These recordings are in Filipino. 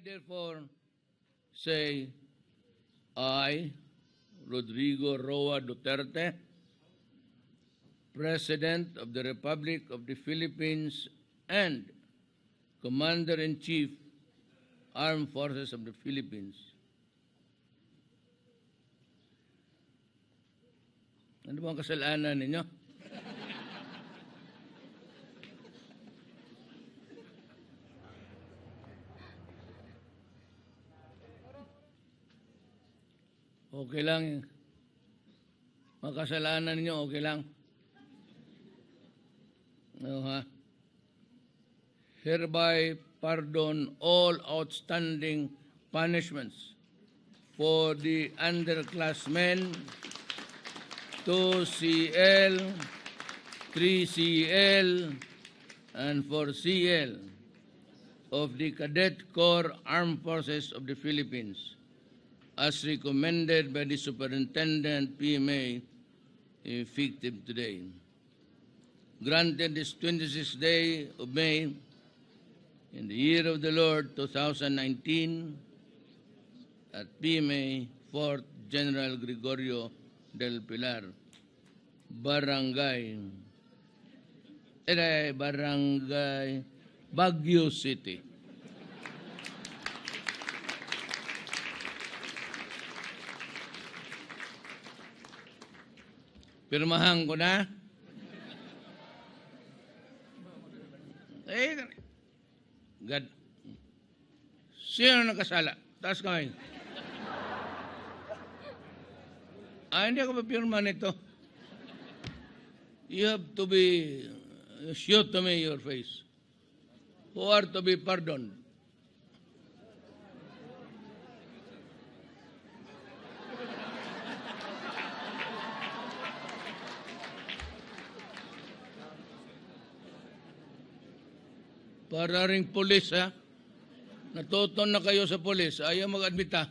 therefore say, I, Rodrigo Roa Duterte, President of the Republic of the Philippines and Commander-in-Chief, Armed Forces of the Philippines. Ano bang kasalanan ninyo? Okay lang. Makasalanan ninyo, okay lang. Hereby pardon all outstanding punishments for the underclassmen 2CL, 3CL, and 4CL of the Cadet Corps Armed Forces of the Philippines, as recommended by the Superintendent PMA, effective today. Granted this 26th day of May, in the year of the Lord 2019, at PMA, 4th General Gregorio del Pilar, Barangay Baguio City. Pirmahan ko na. God. Sino nakasala? Taas kamay. Hindi ako papirma nito. You have to be, show to me your face. Who are to be pardoned? Para ring pulis, ha? Natuton na kayo sa pulis. Ayaw mag-admit, ha?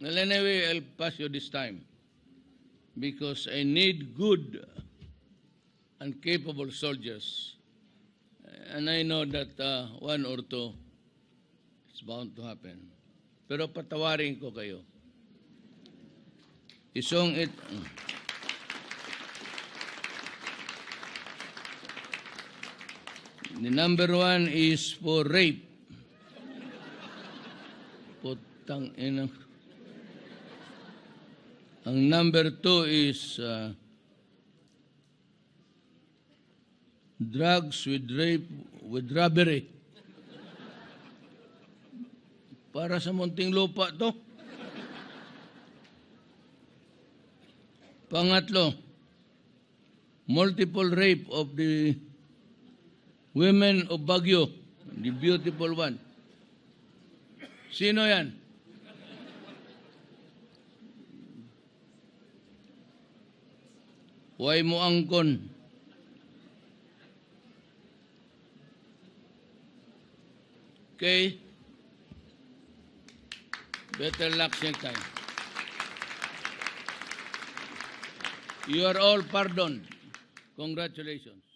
Well, anyway, I'll pass you this time because I need good and capable soldiers. And I know that one or two is bound to happen. Pero patawarin ko kayo. Isong it... The number one is for rape. Putang ina. Ang number two is drugs with rape, with robbery. Para sa munting lupa to. Pangatlo, multiple rape of the women of Baguio, the beautiful one. Sino yan? Huwag mo angkon. Okay? Better luck next time. You are all pardoned. Congratulations.